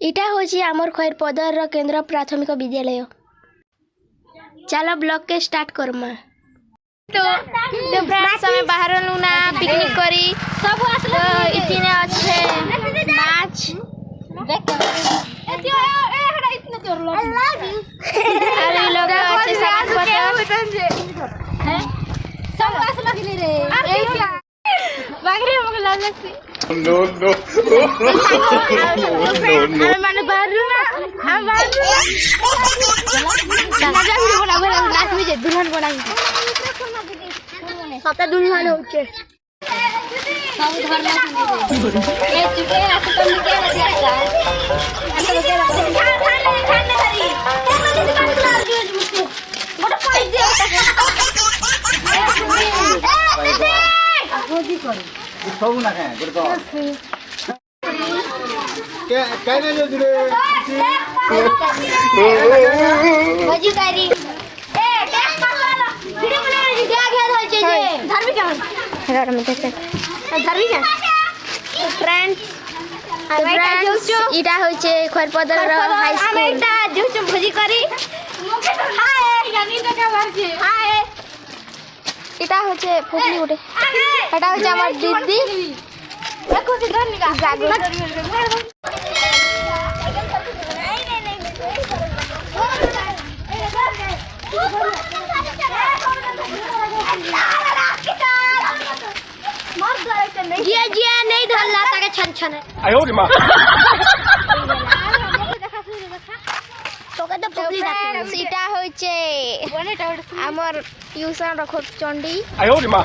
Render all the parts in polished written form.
इटा होची आमर खैरपदर केंद्र प्राथमिक विद्यालय। चलो ब्लॉग के स्टार्ट करमा। तो फ्रेंड्स हमें बाहर लुना पिकनिक करी सब तो इतने अच्छे नाच अरे लोग अच्छे साथ सब असला के रे बागरे हमको लागसी नो माने बाहर ना हम बाहर ना जा वीडियो बनाबे नाच में जे दुल्हन बनाई सबटा दुल्हन होचे सब घर में ए चुके हाथ तो निके लग जाता खाने करी बड़ा पाई दे आगोजी करी सब ना खाए गुड़ तो क्या कहने जो जुड़े भजी करी ए टेस्ट कर लो वीडियो बना रे क्या गया होय छे जे धार्मिक है हेरा में देख धार्मिक है फ्रेंड्स इटा होय छे खरपदर हाई स्कूल हम इटा जोच भजी करी हाय जानी तो का बार छे हाय इटा होचे फुकली उठे एटा होचे हमर दीदी देखो से घर निका जागो जिया जिया नहीं धरला ताके छन छन आयो रे मां तो कत फुकली दाते सीटा होचे हमर ट्यूशन रखो चंडी आयो रे मां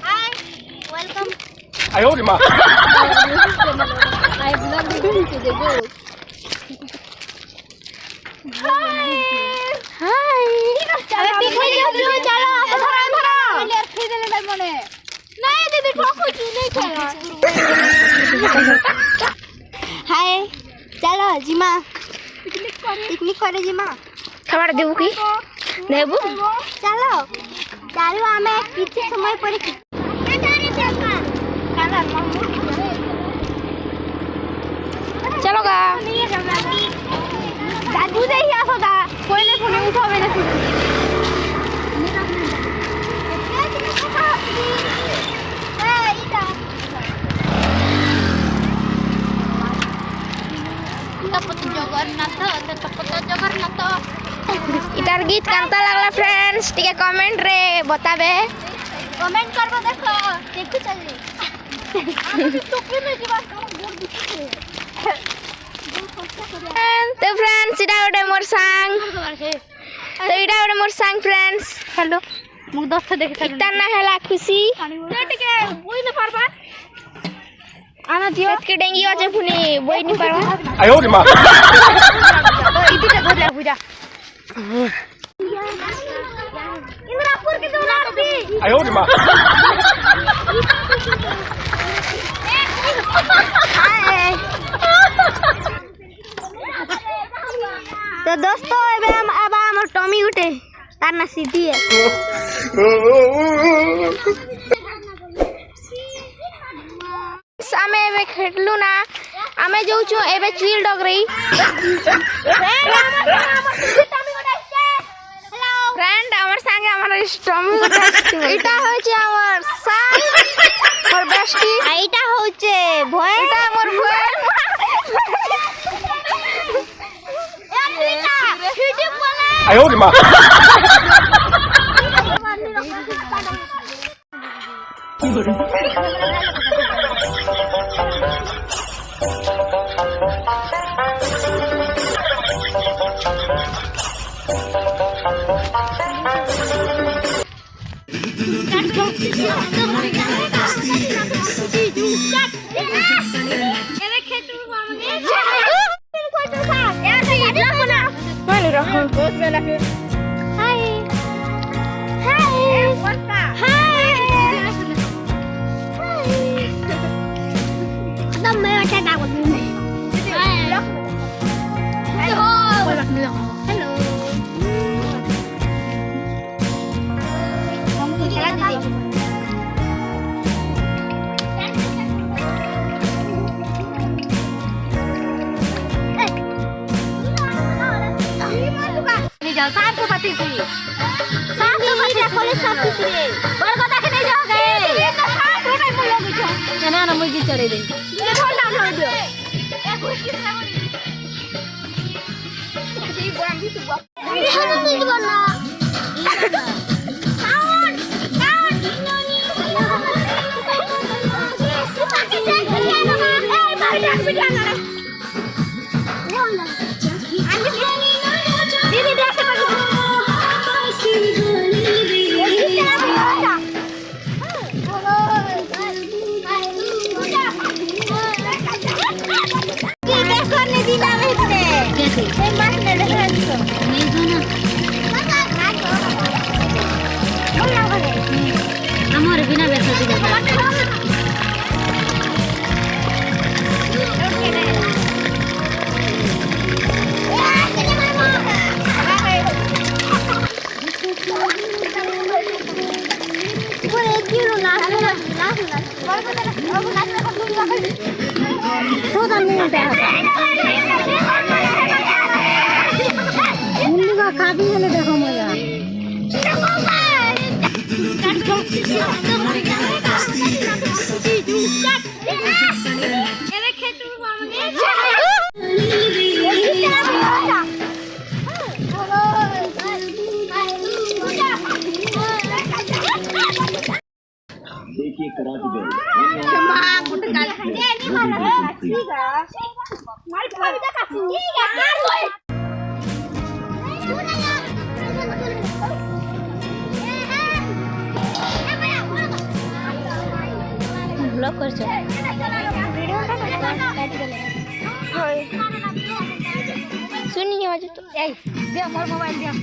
हाय वेलकम आयो रे मां आई ब्लॉग टू द गो हाय हाय अबे पिकनिक चलो चलो धरा धरा ले खरीद ले भाई मने नहीं दीदी ठोको नहीं खेला हाय चलो जीमा पिकनिक करे जीमा खबर देबू की देबू चलो चलो हमें किछ समय पर चलो गा दादू दे ही आसो दा कोइले फोने उठावे ना इतार गीत कांता लागला फ्रेंड्स टिके कमेंट रे बताबे कमेंट करबो देखो देखि चलली टोपी में जीवा गोड़ दिखे तो फ्रेंड्स इटा ओडे मोर सांग तो इटा ओडे मोर सांग फ्रेंड्स हेलो मु दस्त देखि इतना हैला खुशी तो टिके बोई न पारबा आना दियो के डेंगी आजे फुनी बोई नि पारबा आयो रे मां इतिटा धरला बुजा इंद्रपुर के दुलारती आयो रे मां तो दोस्तों अब हम टॉमी उठे तार ना सीधी है आमे एबे खेललु ना आमे जाऊ छु एबे चिल डग रही फ्रेंड हमर संगे हमर टॉमी उठे इटा होचे हमर सान और बेस्टी इटा होचे भय इटा हमर भय आयो रे मां हाय हाय एकदम मैं अच्छा ना बोल हेलो हमको चला दीजिए बड़ कथा के नहीं जाओ गए ये तो साथ होने में लोग छ ना ना मुझे चढ़े दे ये थोड़ा ना दियो एक कुछ कितना ये बड़ा भी सुबह वीडियो नहीं बना साउंड साउंड वीडियो ना दीदी देख बिना काफी है देखो मजा देखिए कराची गए ब्लॉक कर सुनिए तो मोबाइल दिया